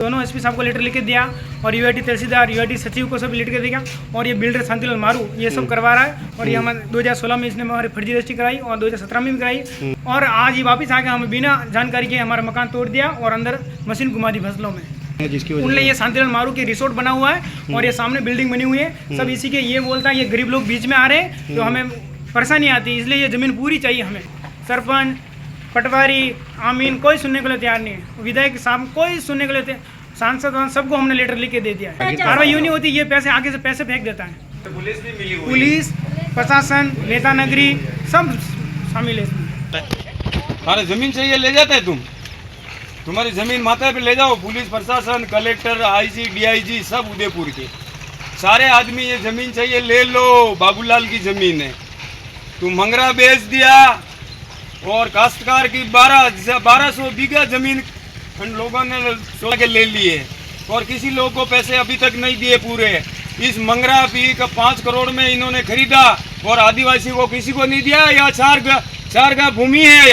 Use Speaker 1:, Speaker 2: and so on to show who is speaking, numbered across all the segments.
Speaker 1: दोनों एसपी साहब को लेटर लिख के दिया और यूआईटी तहसीलदार यूआईटी सचिव को सब लिख के दिया और ये बिल्डर शांतिलाल मारू ये सब करवा रहा है। और ये हमारे 2016 में इसने हमारी फर्जी रजिस्ट्री कराई और 2017 में भी कराई और आज ये वापस आके हमें बिना जानकारी के हमारा मकान तोड़ दिया और अंदर मशीन घुमा दी फसलों में।
Speaker 2: जिसकी
Speaker 1: उनने ये शांतिलाल मारू की रिसोर्ट बना हुआ है और ये सामने बिल्डिंग बनी हुई है। सब इसी के ये बोलता है ये गरीब लोग बीच में आ रहे हैं तो हमें परेशानी आती है, इसलिए ये ज़मीन पूरी चाहिए हमें। सरपंच, पटवारी, आमीन कोई सुनने के लिए तैयार नहीं है, विधायक साहब कोई सुनने के लिए, सांसद सबको हमने लेटर लिख के दे दिया है। कार्रवाई यूँ नहीं होती, ये पैसे आगे से पैसे फेंक देता है।
Speaker 3: तो पुलिस भी मिली हुई,
Speaker 1: पुलिस प्रशासन नेता नगरी सब शामिल है इसमें।
Speaker 3: अरे जमीन चाहिए ले जाते हैं तुम्हारी जमीन माथा पे ले जाओ। पुलिस प्रशासन कलेक्टर आईजी डीआईजी सब उदयपुर के सारे आदमी ये जमीन चाहिए ले लो। बाबूलाल की जमीन है, तुम मंगरा बेच दिया और काश्तकार की 1200 बीघा जमीन उन लोगों ने सोच के ले लिए और किसी लोग को पैसे अभी तक नहीं दिए पूरे। इस मंगरा पी का 5 करोड़ में इन्होंने खरीदा और आदिवासी को किसी को नहीं दिया। या 4 गा भूमि है,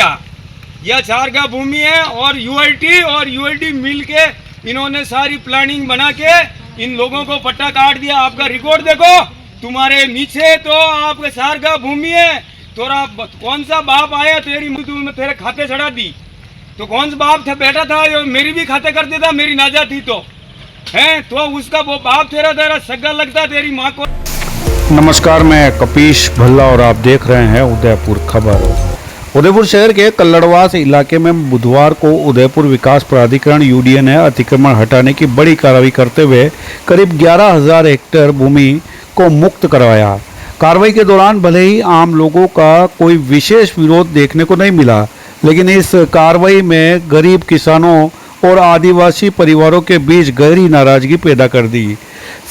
Speaker 3: या 4 गा भूमि है और यूआईटी मिल के इन्होंने सारी प्लानिंग बना के इन लोगों को पट्टा काट दिया। आपका रिकॉर्ड देखो, तुम्हारे नीचे तो आपका 4 गा भूमि है। तोरा कौन सा बाप आया तेरी में तेरे खाते चढ़ा दी, तो कौन सा बाप था बैठा था जो मेरी भी खाते कर देता, मेरी नाजा थी तो है, तो उसका वो बाप तेरा सगा लगता तेरी माँ को।
Speaker 2: नमस्कार, मैं कपीश भल्ला और आप देख रहे हैं उदयपुर खबर। उदयपुर शहर के कल्लड़वास इलाके में बुधवार को उदयपुर विकास प्राधिकरण यूडीए ने अतिक्रमण हटाने की बड़ी कार्रवाई करते हुए करीब 11,000 हेक्टेयर भूमि को मुक्त करवाया। कार्रवाई के दौरान भले ही आम लोगों का कोई विशेष विरोध देखने को नहीं मिला, लेकिन इस कार्रवाई में गरीब किसानों और आदिवासी परिवारों के बीच गहरी नाराजगी पैदा कर दी।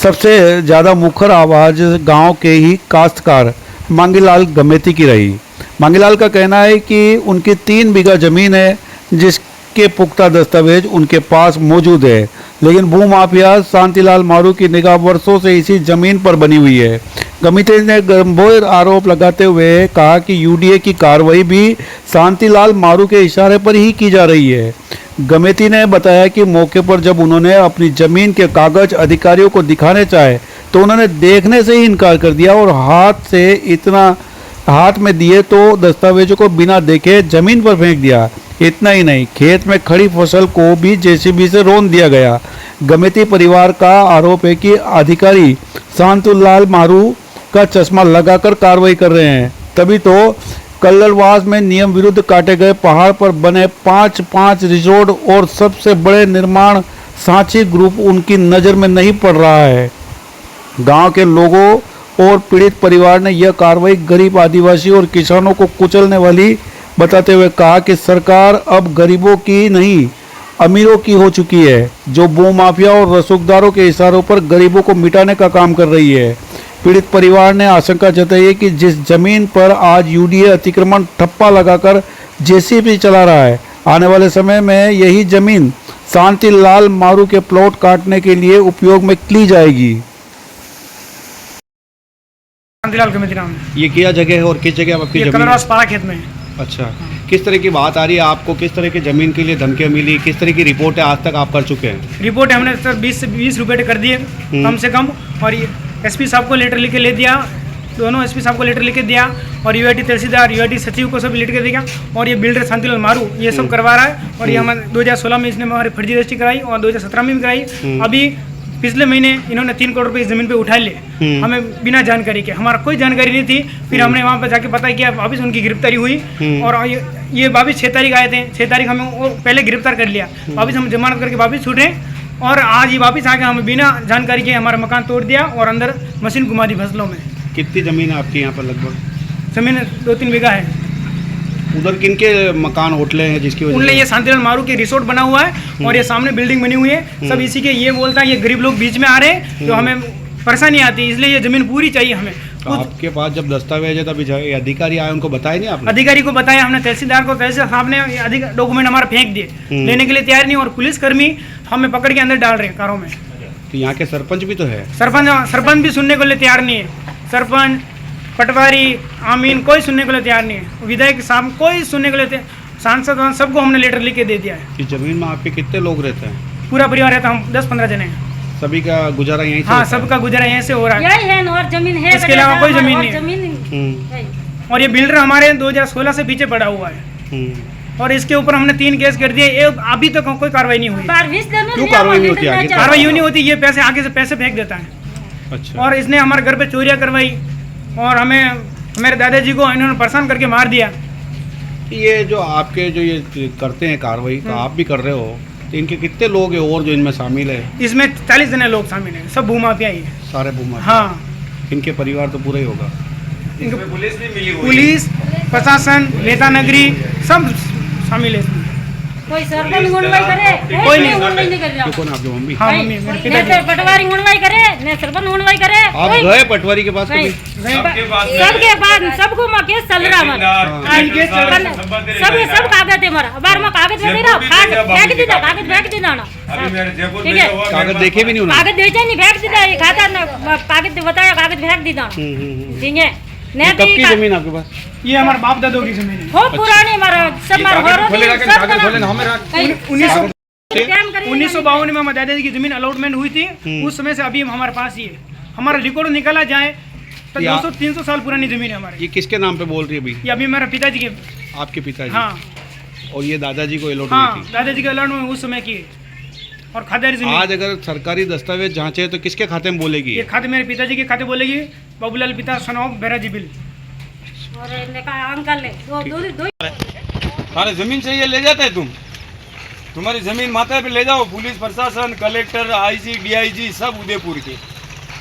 Speaker 2: सबसे ज़्यादा मुखर आवाज़ गांव के ही काश्तकार मांगीलाल गमेती की रही। मांगीलाल का कहना है कि उनकी 3 बीघा जमीन है जिसके पुख्ता दस्तावेज उनके पास मौजूद है, लेकिन भूमाफिया शांतिलाल मारू की निगाह वर्षों से इसी जमीन पर बनी हुई है। गमेती ने गंभीर आरोप लगाते हुए कहा कि यूडीए की कार्रवाई भी शांतिलाल मारू के इशारे पर ही की जा रही है। गमेती ने बताया कि मौके पर जब उन्होंने अपनी जमीन के कागज अधिकारियों को दिखाने चाहे तो उन्होंने देखने से ही इनकार कर दिया और हाथ में दिए तो दस्तावेजों को बिना देखे जमीन पर फेंक दिया। इतना ही नहीं, खेत में खड़ी फसल को भी जेसीबी से रौंद दिया गया। गमेती परिवार का आरोप है कि अधिकारी शांतिलाल मारू का चश्मा लगाकर कार्रवाई कर रहे हैं, तभी तो कल्लड़वास में नियम विरुद्ध काटे गए पहाड़ पर बने 5 रिजोर्ट और सबसे बड़े निर्माण सांची ग्रुप उनकी नज़र में नहीं पड़ रहा है। गांव के लोगों और पीड़ित परिवार ने यह कार्रवाई गरीब आदिवासी और किसानों को कुचलने वाली बताते हुए कहा कि सरकार अब गरीबों की नहीं अमीरों की हो चुकी है, जो भूमाफिया और रसूखदारों के इशारों पर गरीबों को मिटाने का काम कर रही है। पीड़ित परिवार ने आशंका जताई है कि जिस जमीन पर आज यूडीए अतिक्रमण ठप्पा लगाकर जेसीबी चला रहा है, आने वाले समय में यही जमीन शांतिलाल मारू के प्लॉट काटने के लिए उपयोग में ली जाएगी।
Speaker 1: शांतिलाल गमेती नाम है।
Speaker 2: ये क्या जगह है और किस जगह आपकी जमीन?
Speaker 1: कल्लड़वास पारा खेत में।
Speaker 2: अच्छा, किस तरह की बात आ रही है आपको? किस तरह की जमीन के लिए धमकियां मिली? किस तरह की रिपोर्ट है आज तक आप कर चुके हैं?
Speaker 1: रिपोर्ट हमने सर 20 से 20 रुपये कर दिए कम से कम, और एसपी साहब को लेटर लिख के ले दिया, दोनों एसपी साहब को लेटर लिख के दिया और यूआईटी तहसीलदार यूआईटी सचिव को सब लिख के दिया और ये बिल्डर शांतिलाल मारू ये सब करवा रहा है। और ये हमारे 2016 में इसने हमारी फर्जी रजिस्ट्री कराई और 2017 में भी कराई। अभी पिछले महीने इन्होंने 3 करोड़ रुपये इस जमीन पे उठा लिए, हमें बिना जानकारी के, हमारा कोई जानकारी नहीं थी। फिर हमने वहाँ पर जाके पता किया, वापिस उनकी गिरफ्तारी हुई और ये वापिस 6 तारीख आए थे। 6 तारीख हमें वो पहले गिरफ्तार कर लिया, वापिस हम जमानत करके वापिस छूटे और आज ये वापिस आके हमें बिना जानकारी के हमारा मकान तोड़ दिया और अंदर मशीन घुमा दी फसलों में।
Speaker 2: कितनी जमीन है आपकी यहाँ पर? लगभग
Speaker 1: जमीन 2-3 बीघा है।
Speaker 2: उधर किनके मकान होटले हैं जिसकी वजह
Speaker 1: उनने ये शांतिलाल मारू के रिसोर्ट बना हुआ है और ये सामने बिल्डिंग बनी हुई है। सब इसी के ये बोलता है ये गरीब लोग बीच में आ रहे हैं तो हमें परेशानी आती है, इसलिए ये जमीन पूरी चाहिए हमें।
Speaker 2: तो आपके पास जब दस्तावेज है तभी अधिकारी आए, उनको बताया नहीं आपने?
Speaker 1: अधिकारी को बताया हमने, तहसीलदार को, तहसीलदार साहब ने डॉक्यूमेंट हमारा फेंक दिए, लेने के लिए तैयार नहीं और पुलिसकर्मी हमें पकड़ के अंदर डाल रहे हैं कारों में।
Speaker 2: तो यहाँ के सरपंच भी तो है?
Speaker 1: सरपंच भी सुनने को लिए तैयार नहीं है। सरपंच, पटवारी, आमीन कोई सुनने को लिए तैयार नहीं है, विधायक साहब कोई सुनने को लिए, सांसद सबको हमने लेटर लिख के दे दिया है।
Speaker 2: इस जमीन में आपके कितने लोग रहते हैं?
Speaker 1: पूरा परिवार है, तो हम 10-15 जने हैं।
Speaker 2: सभी का गुजारा यहीं से
Speaker 1: हाँ,
Speaker 2: होता है?
Speaker 1: सबका गुजारा यहाँ से हो रहा है।
Speaker 4: यही है और जमीन है,
Speaker 1: इसके अलावा कोई जमीन नहीं है।
Speaker 4: जमीन है।
Speaker 1: और ये बिल्डर हमारे 2016 से पीछे पड़ा हुआ है और इसके ऊपर हमने 3 केस कर दिए, अभी तक कोई कार्रवाई नहीं हुई।
Speaker 2: क्यों कार्रवाई नहीं होती आगे?
Speaker 1: कार्रवाई यूँ नहीं होती, ये पैसे आगे से पैसे फेंक देता है।
Speaker 2: अच्छा।
Speaker 1: और इसने हमारे घर पे चोरियां करवाई और हमें, हमारे दादाजी को इन्होंने परेशान करके मार दिया।
Speaker 2: ये जो आपके जो ये करते हैं कार्रवाई तो आप भी कर रहे हो, तो इनके कितने लोग हैं और जो इनमें शामिल है?
Speaker 1: इसमें 40 जने लोग शामिल हैं, सब भूमाफिया ही है।
Speaker 2: सारे भूमा?
Speaker 1: हाँ,
Speaker 2: इनके परिवार तो पूरा ही होगा।
Speaker 3: इसमें पुलिस भी मिली हुई है।
Speaker 1: पुलिस, प्रशासन, नेता नगरी सब शामिल है इसमें।
Speaker 4: कोई सरपंच गुणवाई करे,
Speaker 1: कोई नहीं।
Speaker 4: गुणवाई नहीं कर रहा।
Speaker 2: ये कौन आपकी मम्मी?
Speaker 1: हाँ, मम्मी, मेरे
Speaker 4: ने
Speaker 1: पिताजी।
Speaker 4: तो पटवारी गुणवाई करे, ने सरपंच गुणवाई करे।
Speaker 2: आप
Speaker 4: कोई
Speaker 2: गए पटवारी के पास
Speaker 4: नहीं।
Speaker 2: कभी?
Speaker 3: सबके पास
Speaker 4: सबके बाद सबको मां केस चल रहा हमारा। सब कागज है हमारा। बार में कागज दे रहा, कागज फेंक दीदा ना।
Speaker 3: अभी मेरे जयपुर
Speaker 4: ठीक
Speaker 3: में
Speaker 4: है।
Speaker 3: जो हुआ,
Speaker 2: कागज
Speaker 3: मेरे
Speaker 2: देखे भी नहीं उन्होंने?
Speaker 4: कागज देते नहीं, फेंक दीदा। ये खाता ना कागज बताया, कागज फेंक दीदा। ठीक है।
Speaker 2: ये कब की जमीन आपके पास?
Speaker 1: ये हमारे बाप दादों की जमीन है।
Speaker 4: बहुत पुरानी हमारा सब
Speaker 3: ये कागज खोलेगा कि
Speaker 4: सब
Speaker 3: कागज खोले ना हमें रख।
Speaker 1: 1952 में हमारे दादाजी की जमीन अलॉटमेंट हुई थी, उस समय से अभी हमारे पास ही है। हमारा रिकॉर्ड निकाला जाए तो
Speaker 2: या-
Speaker 1: 200-300 साल पुरानी जमीन है हमारी।
Speaker 2: ये किसके नाम पे बोल रही है अभी?
Speaker 1: ये अभी मेरे पिताजी के।
Speaker 2: आपके पिताजी?
Speaker 1: हाँ
Speaker 2: और ये दादाजी को अलॉट
Speaker 1: हाँ,
Speaker 2: हुई थी?
Speaker 1: दादाजी के अलॉटमेंट उस समय की है। और खातेदारी जमीन,
Speaker 2: आज अगर सरकारी दस्तावेज जांचे तो किसके खाते में बोलेगी?
Speaker 1: ये खाते मेरे पिताजी के खाते बोलेगी, बाबूलाल पिता सनौब बेराजी बिल।
Speaker 4: और इनने कहा अंकल ले दो
Speaker 3: अरे जमीन चाहिए ले जाते तुम, तुम्हारी जमीन माथा पे ले जाओ। पुलिस प्रशासन, कलेक्टर, आईसी, डीआईजी सब उदयपुर के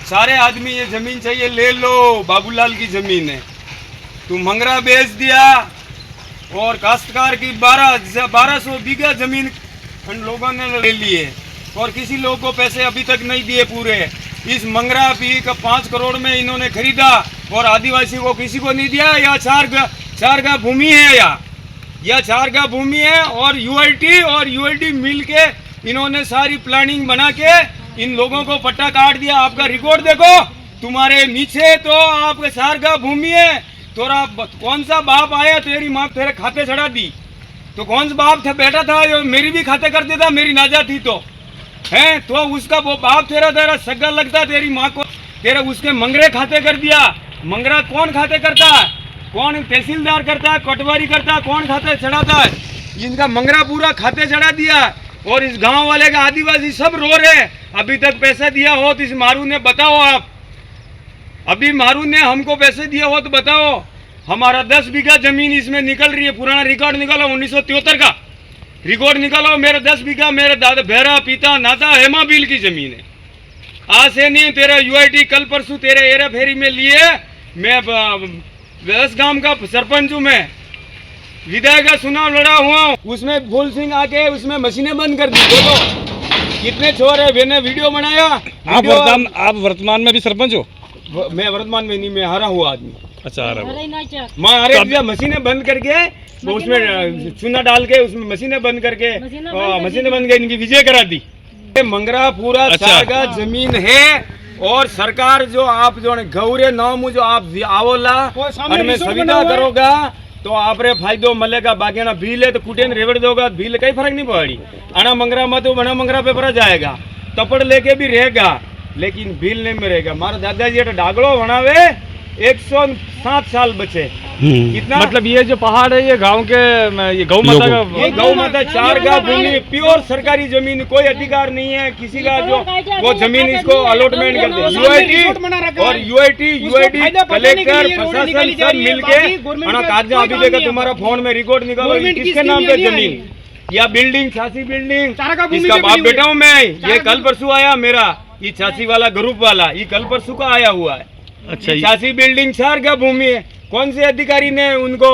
Speaker 3: सारे आदमी ये जमीन चाहिए ले लो। बाबूलाल की जमीन है, तुम मंगरा बेच दिया और काश्तकार की 1200 बीघा जमीन उन लोगों ने ले लिए और किसी लोग को पैसे अभी तक नहीं दिए पूरे। इस मंगरा पी का 5 करोड़ में इन्होंने खरीदा और आदिवासी को किसी को नहीं दिया। या 4 गा भूमि है, या 4 गा भूमि है और यूआईटी मिल के इन्होंने सारी प्लानिंग बना के इन लोगों को पट्टा काट दिया। आपका रिकॉर्ड देखो, तुम्हारे नीचे तो आपके 4 गा भूमि है। तोरा कौन सा बाप आया तेरी माँ तेरे खाते चढ़ा दी? तो कौन सा बाप था, बेटा था जो मेरी भी खाते कर देता, मेरी नाजा थी तो है, तो उसका वो बाप तेरा सगा लगता तेरी माँ को, तेरे उसके मंगरे खाते कर दिया। मंगरा कौन खाते करता है? कौन तहसीलदार करता है, पटवारी करता है, कौन खाते चढ़ाता है? इनका मंगरा पूरा खाते चढ़ा दिया और इस गांव वाले का आदिवासी सब रो रहे। अभी तक पैसा दिया हो तो इस मारू ने बताओ। आप अभी मारू ने हमको पैसे दिए हो तो बताओ। हमारा 10 बीघा जमीन इसमें निकल रही है, पुराना रिकॉर्ड निकालो 1973 का रिकॉर्ड निकालो। मेरे 10 बीघा मेरे दादा बेरा पिता नाता हेमा बिल की जमीन है। आज से नहीं, तेरा यूआईटी कल परसों तेरे एरा फेरी में लिए। मैं 10 गांव का सरपंच हूँ, मैं विधायक का चुनाव लड़ा हुआ हूँ। उसमें फूल सिंह आके उसमें मशीनें बंद कर दी। देखो कितने चोर है, मैंने वीडियो बनाया।
Speaker 5: आप वर्तमान में भी सरपंच हो?
Speaker 3: मैं वर्तमान में नहीं, मैं हारा हुआ आदमी।
Speaker 5: अच्छा, आ रहा है।
Speaker 3: मैं हारे दिया, मशीनें बंद करके वो उसमें चूना डाल के उसमें मशीनें बंद करके मशीनें बंद के इनकी विजय करा दी। मंगरा पूरा
Speaker 5: अच्छा।
Speaker 3: 4 गा जमीन है और सरकार जो आप जो गौरे नाम जो आप आवोला
Speaker 1: सामने
Speaker 3: में
Speaker 1: रिसोर्ट
Speaker 3: सुविधा
Speaker 1: बना हुआ है।
Speaker 3: करोगा तो आपरे फायदो मिलेगा। बाकी ना बिल है तो कुटे रेवड़ दोगा, बिल कई फर्क नहीं पड़ी। आना मंगरा मत बना मंगरा पे भरा जाएगा, तपड़ लेके भी रहेगा लेकिन बिल नहीं मिलेगा। हमारे दादाजी डागलो बनावे 107 साल बचे। कितना
Speaker 5: मतलब ये जो पहाड़ है ये गांव के ये गौ माता का
Speaker 3: ये गौ माता 4 गा भूमि प्योर सरकारी जमीन, कोई अधिकार नहीं है किसी का जो वो जमीन इसको अलॉटमेंट कर दे। यूआईटी कलेक्टर प्रशासन सब मिलके कागज अभी देखा तुम्हारा फोन में रिकॉर्ड निकालो, किसके नाम पे जमीन या बिल्डिंग, 86 बिल्डिंग इसका बाप बेटा हूँ मैं। ये कल परसों आया मेरा, ये 86 वाला ग्रुप वाला ये कल परसों का आया हुआ है।
Speaker 5: अच्छा,
Speaker 3: 86 बिल्डिंग 4 गा भूमि है। कौन से अधिकारी ने उनको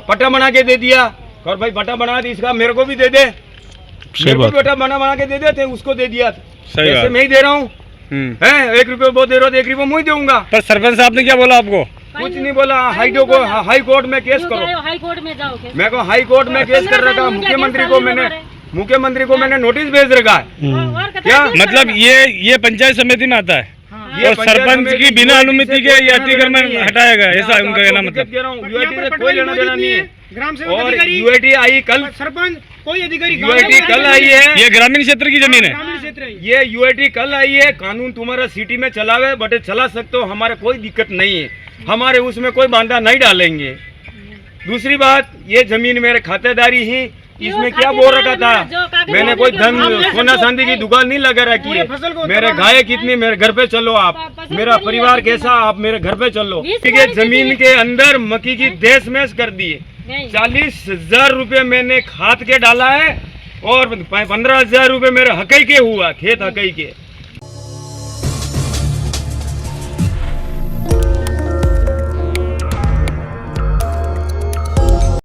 Speaker 3: पट्टा बना के दे दिया? और भाई पट्टा बना दी, इसका मेरे को भी दे दे, मेरे को भी पट्टा बना के दे देते, उसको दे दिया। पैसे मैं ही दे रहा हूँ, 1 रुपये वो दे रहा हूँ, 1 रुपये मैं ही दूंगा।
Speaker 5: पर सरपंच साहब ने क्या बोला आपको?
Speaker 3: कुछ नहीं बोला। हाई कोर्ट में केस करो,
Speaker 4: हाई कोर्ट में जाओ।
Speaker 3: मेरे को हाई कोर्ट में केस कर रखा। मुख्यमंत्री को मैंने नोटिस भेज रखा है। क्या
Speaker 5: मतलब ये पंचायत समिति में आता है और सरपंच की बिना अनुमति के ये अतिक्रमण हटाया गया, ऐसा उनका कहना मतलब।
Speaker 3: यूआईटी से कोई लेना देना नहीं है।
Speaker 1: ग्राम सेवक
Speaker 3: और
Speaker 1: अधिकारी,
Speaker 3: यूआईटी आई कल
Speaker 1: सरपंच कोई अधिकारी
Speaker 3: यूआईटी कल आई है,
Speaker 5: ये ग्रामीण क्षेत्र की जमीन है।
Speaker 1: ग्रामीण क्षेत्र है ये।
Speaker 3: ये यूआईटी कल आई है, कानून तुम्हारा सिटी में चलावे बटे चला सकते हो, हमारे कोई दिक्कत नहीं है, हमारे उसमें कोई बांधा नहीं डालेंगे। दूसरी बात, ये जमीन मेरे खातेदारी ही, इसमें क्या बोल रखा था, मैंने कोई धन सोना चांदी की दुकान नहीं लगा रखी है। मेरे गाय कितनी, मेरे घर पे चलो आप, मेरा परिवार कैसा, आप मेरे घर पे चलो। ठीक है, जमीन के अंदर मक्की की देश मैश कर दी है, 40,000 रुपये मैंने खाद के डाला है और 15,000 रुपये मेरे हकई के हुआ, खेत हकई के।